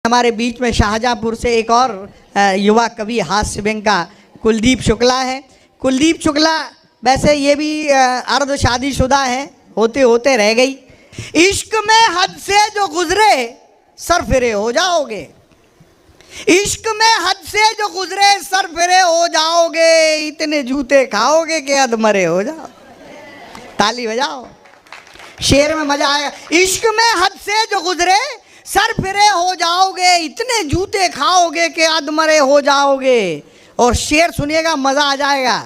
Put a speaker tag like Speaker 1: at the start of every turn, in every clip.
Speaker 1: हमारे बीच में शाहजहाँपुर से एक और युवा कवि हास्य व्यंग का कुलदीप शुक्ला है। कुलदीप शुक्ला वैसे ये भी अर्ध शादीशुदा है, होते होते रह गई। इश्क में हद से जो गुजरे सर फिरे हो जाओगे, इश्क में हद से जो गुजरे सर फिरे हो जाओगे, इतने जूते खाओगे कि अधमरे हो जाओ। ताली बजाओ, शेर में मजा आएगा। इश्क में हद से जो गुजरे सर फिरे हो जाओगे, इतने जूते खाओगे कि अधमरे हो जाओगे। और शेर सुनिएगा, मजा आ जाएगा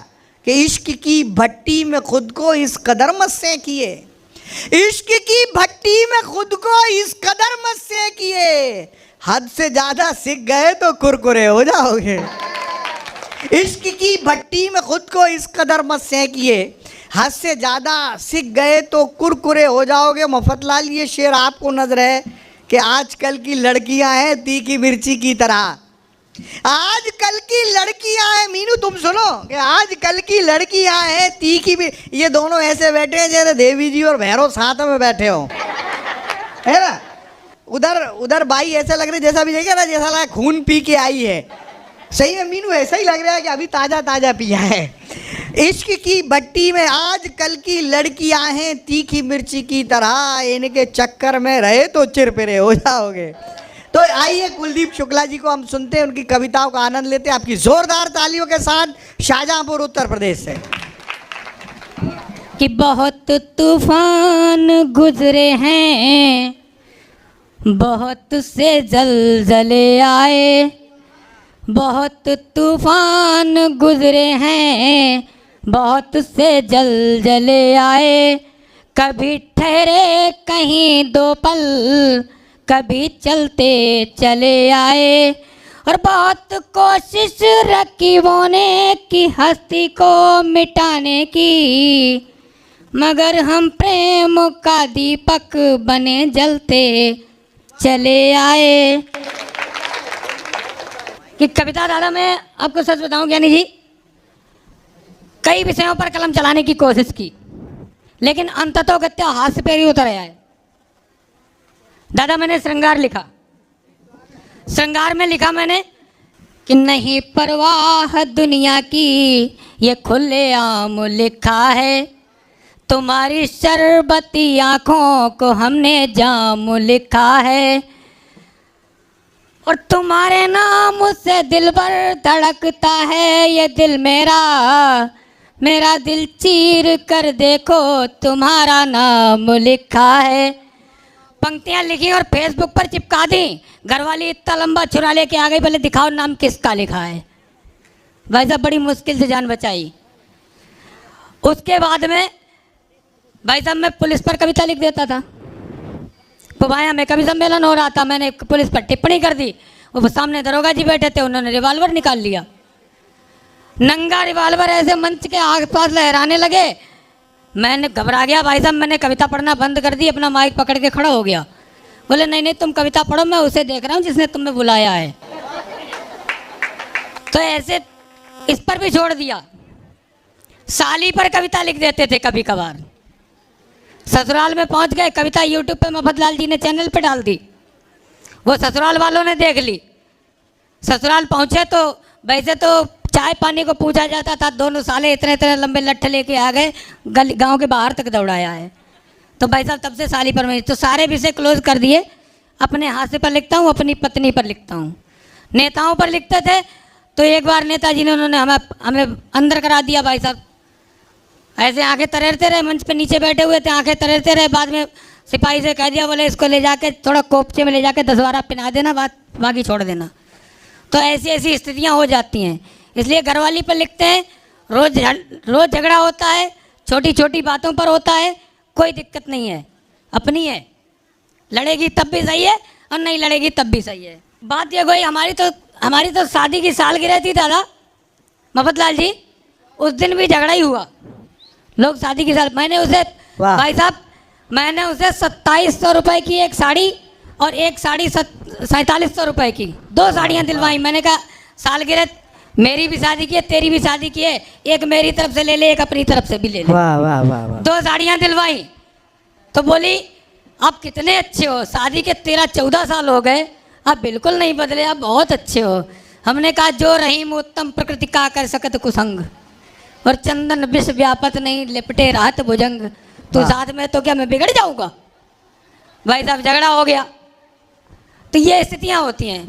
Speaker 1: कि इश्क की भट्टी में खुद को इस कदर मत सेकिए, इश्क की भट्टी में खुद को इस कदर मत सेकिए, हद से ज्यादा सीख गए तो कुरकुरे हो जाओगे। इश्क की भट्टी में खुद को इस कदर मत सेकिए, हद से ज्यादा सीख गए तो कुरकुरे हो जाओगे। मफतलाल, ये शेर आपको नजर है कि आजकल की लड़कियां हैं तीखी मिर्ची की तरह। आजकल की लड़कियां हैं, मीनू तुम सुनो, कि आजकल की लड़कियां हैं तीखी भी। ये दोनों ऐसे बैठे हैं जैसे देवी जी और भैरव साथ में बैठे हो, है ना। उधर बाई ऐसा लग रहा है जैसा भी देखिए ना, जैसा लगा खून पी के आई है। सही में मीनू, ऐसा ही लग रहा है कि अभी ताजा ताजा पिया है। इश्क की भट्टी में आजकल की लड़कियां हैं तीखी मिर्ची की तरह, इनके चक्कर में रहे तो चिरपिरे हो जाओगे। तो आइए कुलदीप शुक्ला जी को हम सुनते हैं, उनकी कविताओं का आनंद लेते हैं आपकी जोरदार तालियों के साथ, शाहजहाँपुर उत्तर प्रदेश से।
Speaker 2: कि बहुत तूफान गुजरे हैं, बहुत से जलजले आए, बहुत तूफान गुजरे हैं, बहुत से जलजले आए, कभी ठहरे कहीं दो पल, कभी चलते चले आए। और बहुत कोशिश रकीबों ने की हस्ती को मिटाने की, मगर हम प्रेम का दीपक बने जलते चले आए। कि कविता दादा, मैं आपको सच बताऊं ज्ञानी जी, कई विषयों पर कलम चलाने की कोशिश की, लेकिन अंततोगत्या हास्य पे ही उतर आए। दादा, मैंने श्रृंगार लिखा, श्रृंगार में लिखा मैंने कि नहीं परवाह दुनिया की, ये खुलेआम लिखा है, तुम्हारी शरबती आंखों को हमने जाम लिखा है, और तुम्हारे नाम से दिल भर धड़कता है ये दिल मेरा, मेरा दिल चीर कर देखो तुम्हारा नाम लिखा है। पंक्तियां लिखी और फेसबुक पर चिपका दी। घरवाली इतना लंबा छुरा लेके आ गई, बोले दिखाओ नाम किसका लिखा है। भाई साहब, बड़ी मुश्किल से जान बचाई। उसके बाद में भाई साहब मैं पुलिस पर कविता लिख देता था। पुबाया में कवि सम्मेलन हो रहा था, मैंने पुलिस पर टिप्पणी कर दी। वो सामने दरोगा जी बैठे थे, उन्होंने रिवाल्वर निकाल लिया, नंगा रिवाल्वर ऐसे मंच के आसपास लहराने लगे। मैंने घबरा गया भाई साहब, मैंने कविता पढ़ना बंद कर दी, अपना माइक पकड़ के खड़ा हो गया। बोले नहीं नहीं तुम कविता पढ़ो, मैं उसे देख रहा हूँ जिसने तुम्हें बुलाया है। तो ऐसे इस पर भी छोड़ दिया। साली पर कविता लिख देते थे कभी कभार। ससुराल में पहुंच गए, कविता यूट्यूब पे मफतलाल जी ने चैनल पे डाल दी, वो ससुराल वालों ने देख ली। ससुराल पहुंचे तो वैसे तो चाय पानी को पूछा जाता था, दोनों साले इतने इतने लंबे लट्ठे लेके आ गए, गली गांव के बाहर तक दौड़ाया है। तो भाई साहब तब से साली पर मैं तो सारे विषय क्लोज कर दिए। अपने हाथ पर लिखता हूँ, अपनी पत्नी पर लिखता हूँ। नेताओं पर लिखते थे तो एक बार नेताजी ने उन्होंने हमें अंदर करा दिया। भाई साहब ऐसे आंखें तरेरते रहे, मंच पे नीचे बैठे हुए थे, आंखें तरेरते रहे। बाद में सिपाही से कह दिया, बोले इसको ले जाके थोड़ा कोपचे में ले जाके 10 बार पिना देना, बाकी छोड़ देना। तो ऐसी ऐसी स्थितियाँ हो जाती हैं, इसलिए घरवाली पर लिखते हैं। रोज झगड़ा होता है, छोटी छोटी बातों पर होता है, कोई दिक्कत नहीं है, अपनी है, लड़ेगी तब भी सही है और नहीं लड़ेगी तब भी सही है। बात ये कोई हमारी तो शादी की सालगिरह थी दादा मफतलाल जी, उस दिन भी झगड़ा ही हुआ। लोग शादी की साल, मैंने उसे भाई साहब मैंने उसे 2700 रुपये की एक साड़ी और एक साड़ी 4700 रुपये की 2 साड़ियाँ दिलवाई। मैंने कहा सालगिरह मेरी भी शादी की है, तेरी भी शादी की है, एक मेरी तरफ से ले ले, एक अपनी तरफ से भी ले ले।
Speaker 1: वाह वाह वाह वाह।
Speaker 2: 2 साड़ियाँ दिलवाई। तो बोली आप कितने अच्छे हो, शादी के 13-14 साल हो गए, आप बिल्कुल नहीं बदले, आप बहुत अच्छे हो। हमने कहा जो रहीम उत्तम प्रकृति का कर सकत कुसंग, और चंदन विष व्यापत नहीं लिपटे रात भुजंग। तू
Speaker 1: वाह।
Speaker 2: साथ में तो क्या मैं बिगड़ जाऊंगा? भाई साहब झगड़ा हो गया, तो ये स्थितियां होती हैं।